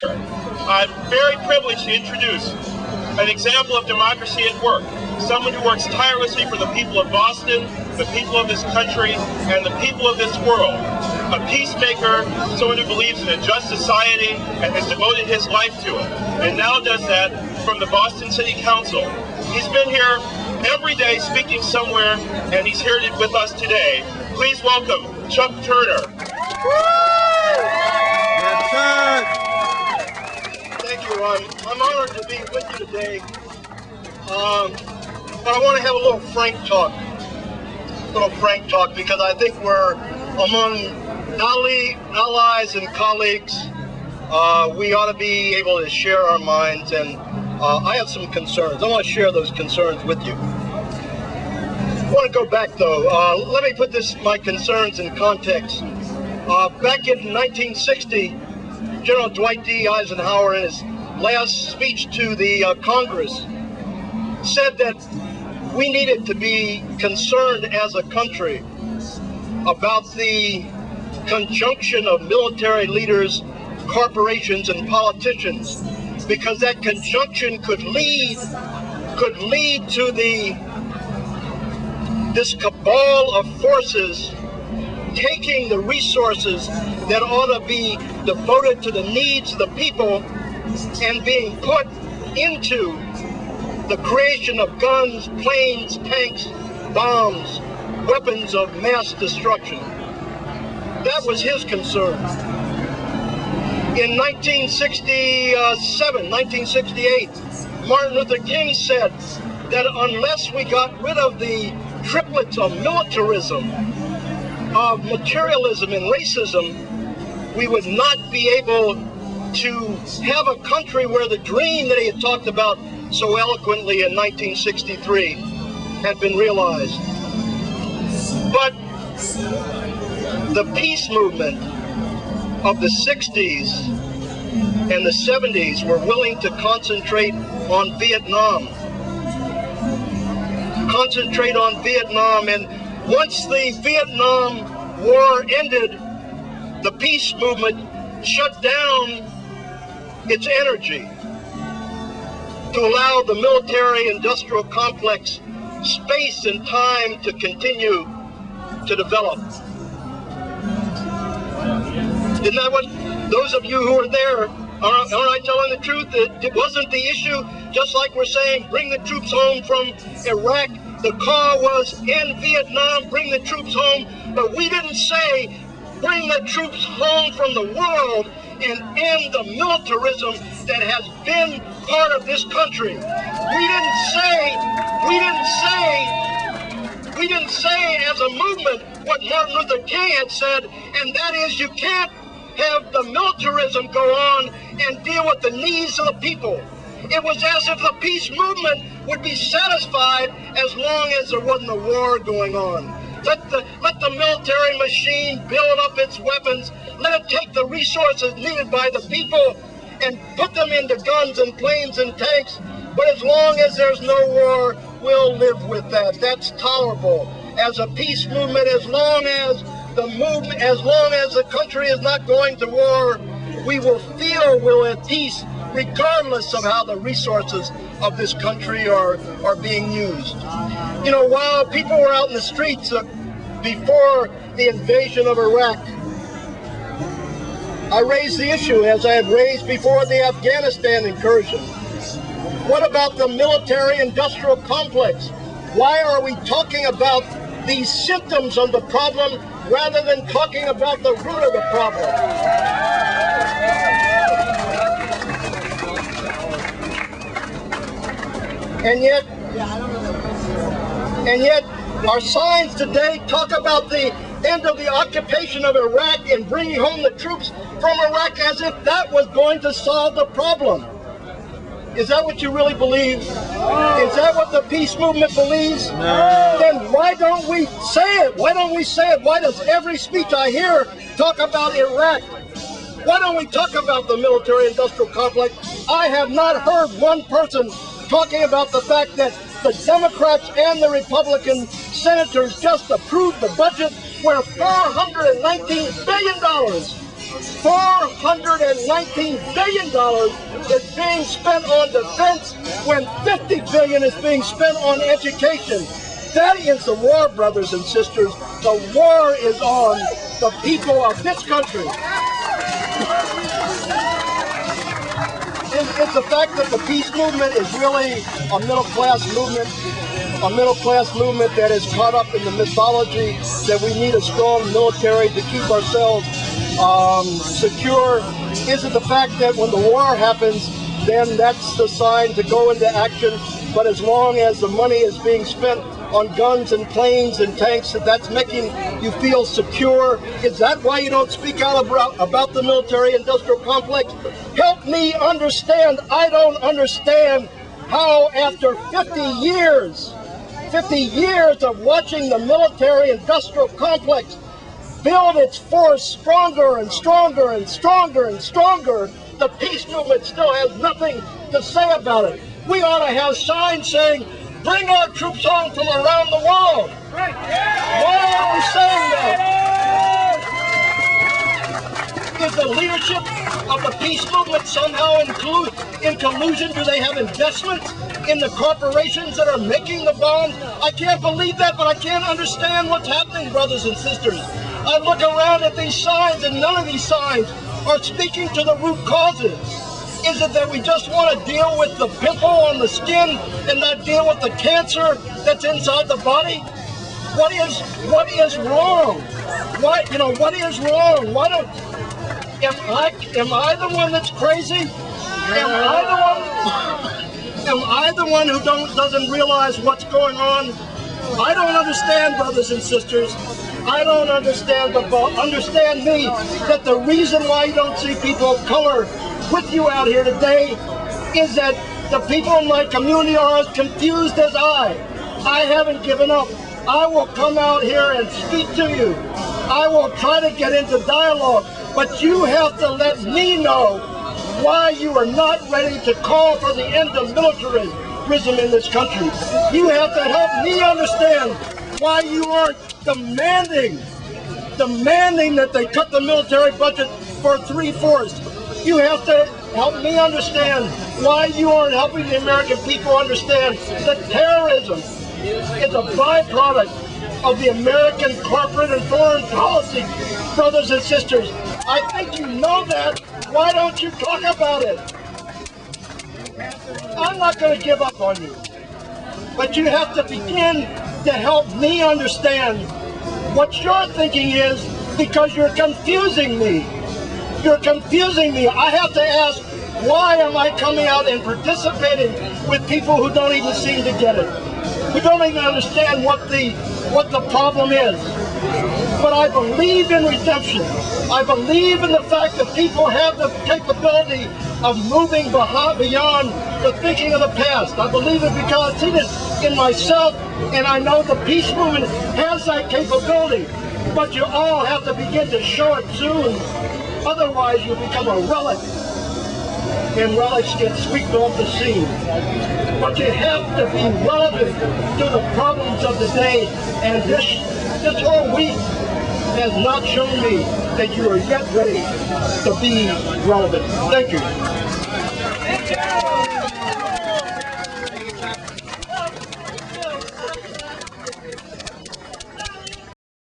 I'm very privileged to introduce an example of democracy at work. Someone who works tirelessly for the people of Boston, the people of this country, and the people of this world. A peacemaker, someone who believes in a just society and has devoted his life to it, and now does that from the Boston City Council. He's been here every day speaking somewhere, and he's here with us today. Please welcome Chuck Turner. Thank you, Ron. I'm honored to be with you today. But I want to have a little frank talk. Because I think we're among allies and colleagues. We ought to be able to share our minds, and I have some concerns. I want to share those concerns with you. I want to go back, though. Let me put my concerns in context. Back in 1960, General Dwight D. Eisenhower, in his last speech to the Congress, said that we needed to be concerned as a country about the conjunction of military leaders, corporations, and politicians, because that conjunction could lead to this cabal of forces taking the resources that ought to be devoted to the needs of the people and being put into the creation of guns, planes, tanks, bombs, weapons of mass destruction. That was his concern. In 1967, 1968, Martin Luther King said that unless we got rid of the triplets of militarism, of materialism and racism, we would not be able to have a country where the dream that he had talked about so eloquently in 1963 had been realized. But the peace movement of the 60s and the 70s were willing to concentrate on Vietnam. And once the Vietnam War ended, the peace movement shut down its energy to allow the military-industrial complex space and time to continue to develop. Isn't that what those of you who were there, aren't I telling the truth? It wasn't the issue, just like we're saying, bring the troops home from Iraq. The call was end Vietnam, bring the troops home, but we didn't say bring the troops home from the world and end the militarism that has been part of this country. We didn't say as a movement what Martin Luther King had said, and that is you can't have the militarism go on and deal with the needs of the people. It was as if the peace movement would be satisfied as long as there wasn't a war going on. Let the military machine build up its weapons. Let it take the resources needed by the people and put them into guns and planes and tanks. But as long as there's no war, we'll live with that. That's tolerable. As a peace movement, as long as the country is not going to war, we will feel we're at peace, regardless of how the resources of this country are being used. You know, while people were out in the streets before the invasion of Iraq, I raised the issue, as I had raised before the Afghanistan incursion. What about the military-industrial complex? Why are we talking about these symptoms of the problem rather than talking about the root of the problem? And yet, our signs today talk about the end of the occupation of Iraq and bringing home the troops from Iraq as if that was going to solve the problem. Is that what you really believe? Is that what the peace movement believes? No. Then why don't we say it? Why don't we say it? Why does every speech I hear talk about Iraq? Why don't we talk about the military-industrial complex? I have not heard one person talking about the fact that the Democrats and the Republican senators just approved the budget where $419 billion $419 billion is being spent on defense when $50 billion is being spent on education. That is the war, brothers and sisters. The war is on the people of this country. It's the fact that the peace movement is really a middle-class movement that is caught up in the mythology that we need a strong military to keep ourselves secure. Is it the fact that when the war happens, then that's the sign to go into action? But as long as the money is being spent on guns and planes and tanks, that's making you feel secure. Is that why you don't speak out about the military-industrial complex? Help me understand. I don't understand how after 50 years of watching the military-industrial complex build its force stronger and stronger and stronger and stronger, the peace movement still has nothing to say about it. We ought to have signs saying, bring our troops home from around the world. Why aren't we saying that? Is the leadership of the peace movement somehow in collusion? Do they have investments in the corporations that are making the bombs? I can't believe that, but I can't understand what's happening, brothers and sisters. I look around at these signs, and none of these signs are speaking to the root causes. Is it that we just want to deal with the pimple on the skin and not deal with the cancer that's inside the body? What is wrong? What is wrong? Am I the one that's crazy? Am I the one who doesn't realize what's going on? I don't understand, brothers and sisters. I don't understand, but understand me, that the reason why you don't see people of color with you out here today is that the people in my community are as confused as I. I haven't given up. I will come out here and speak to you. I will try to get into dialogue, but you have to let me know why you are not ready to call for the end of militarism in this country. You have to help me understand why you aren't demanding that they cut the military budget for 3/4. You have to help me understand why you aren't helping the American people understand that terrorism is a byproduct of the American corporate and foreign policy. Brothers and sisters, I think you know that. Why don't you talk about it? I'm not going to give up on you. But you have to begin to help me understand what your thinking is, because you're confusing me. You're confusing me. I have to ask, why am I coming out and participating with people who don't even seem to get it? Who don't even understand what the problem is? But I believe in redemption. I believe in the fact that people have the capability of moving beyond the thinking of the past. I believe it because I've seen it in myself, and I know the peace movement has that capability. But you all have to begin to show it soon. Otherwise, you become a relic, and relics get swept off the scene. But you have to be relevant to the problems of the day, and this whole week has not shown me that you are yet ready to be relevant. Thank you.